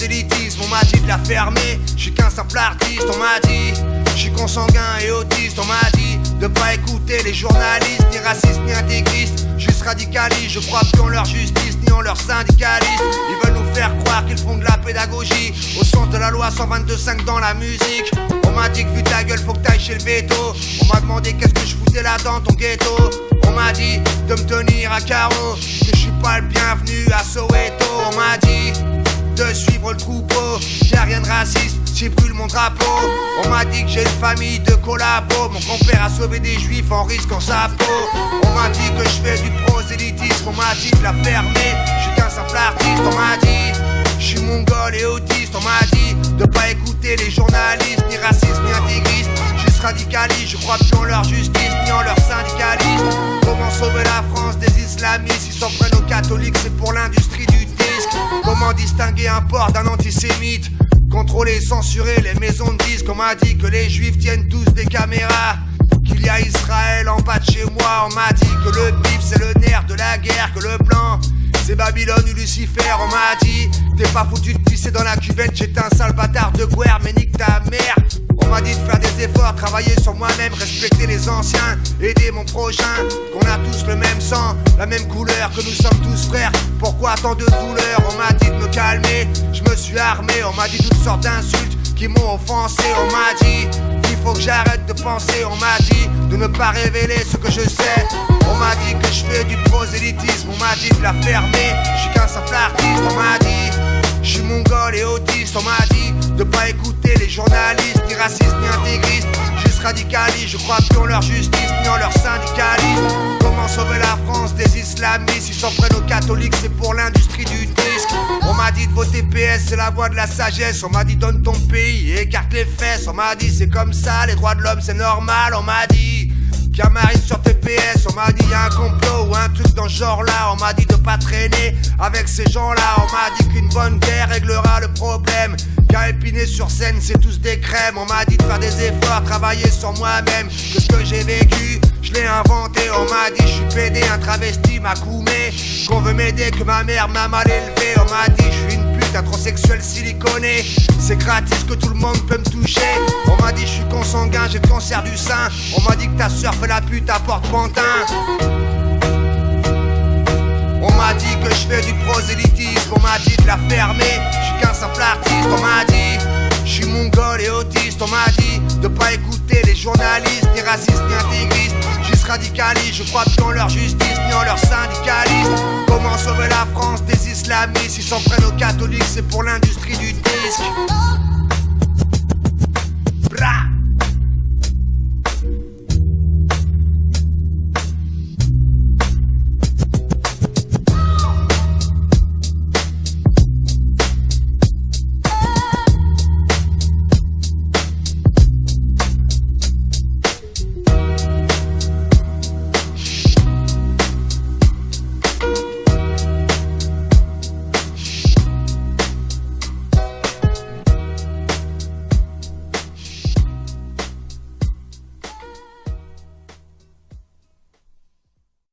prosélytisme, on m'a dit de la fermer. Je suis qu'un simple artiste, on m'a dit. Je suis consanguin et autiste, on m'a dit de pas écouter les journalistes, ni racistes, ni intégristes. Juste radicalistes, je crois plus en leur justice, ni en leur syndicalisme. Ils veulent nous faire croire qu'ils font de la pédagogie au sens de la loi 122.5 dans la musique. On m'a dit que vu ta gueule faut que t'ailles chez le veto. On m'a demandé qu'est-ce que je foutais là dans ton ghetto. On m'a dit de me tenir à carreau, que je suis pas le bienvenu à Soweto. On m'a dit de suivre le troupeau, y'a rien de raciste, j'y brûle mon drapeau. On m'a dit que j'ai une famille de collabos, mon grand-père a sauvé des juifs en risquant sa peau. On m'a dit que je fais du prosélytisme, on m'a dit de la fermer. Je suis qu'un simple artiste, on m'a dit. Je suis mongol et autiste, on m'a dit de pas écouter les journalistes, ni racistes, ni intégristes. Juste radicalistes, je crois plus en leur justice, ni en leur syndicalisme. Comment sauver la France des islamistes? Ils s'en prennent aux catholiques, c'est pour l'industrie du disque. Comment distinguer un porc d'un antisémite? Contrôler, censurer les maisons de disques. On m'a dit que les juifs tiennent tous des caméras, qu'il y a Israël en bas de chez moi. On m'a dit que le bif c'est le nerf de la guerre, que le blanc c'est Babylone ou Lucifer. On m'a dit t'es pas foutu de pisser dans la cuvette, j'étais un sale bâtard de guerre, mais nique ta mère. On m'a dit de faire des efforts, travailler sur moi-même, respecter les anciens, aider mon prochain, qu'on a tous le même sang, la même couleur, que nous sommes tous frères. Pourquoi tant de douleur? On m'a dit de me calmer, je me suis armé. On m'a dit toutes sortes d'insultes qui m'ont offensé. On m'a dit qu'il faut que j'arrête de penser. On m'a dit de ne pas révéler ce que je sais. On m'a dit que je fais du prosélytisme, on m'a dit de la fermer. Je suis qu'un simple artiste, on m'a dit. Je suis mongol et autiste, on m'a dit de pas écouter les journalistes, ni racistes, ni intégristes. Juste radicalistes, je crois plus en leur justice, ni en leur syndicalisme. Comment sauver la France des islamistes? Ils s'en prennent aux catholiques, c'est pour l'industrie du disque. On m'a dit de voter PS, c'est la voie de la sagesse. On m'a dit donne ton pays et écarte les fesses. On m'a dit c'est comme ça, les droits de l'homme c'est normal. On m'a dit qu'il y a Marine sur TPS. On m'a dit y'a un complot ou un truc dans ce genre là. On m'a dit de pas traîner avec ces gens là. On m'a dit qu'une bonne guerre réglera le problème, qu'à Épinay sur scène c'est tous des crèmes. On m'a dit de faire des efforts, travailler sur moi-même, que ce que j'ai vécu je l'ai inventé. On m'a dit je suis pédé, un travesti m'a coumé, qu'on veut m'aider, que ma mère m'a mal élevé. On m'a dit je suis une pute, un transsexuel siliconé, c'est gratis que tout le monde peut me toucher. On m'a dit je suis consanguin, j'ai le cancer du sein. On m'a dit que ta soeur fait la pute à Port-Pantin. On m'a dit que je fais du prosélytisme, on m'a dit de la fermer. Je suis qu'un simple artiste, on m'a dit. Je suis mongol et autiste, on m'a dit de pas écouter les journalistes, ni racistes, ni intégristes. Juste radicalistes, je crois plus en leur justice, ni en leur syndicalisme. Comment sauver la France des islamistes? Ils s'en prennent aux catholiques, c'est pour l'industrie du disque. Bra.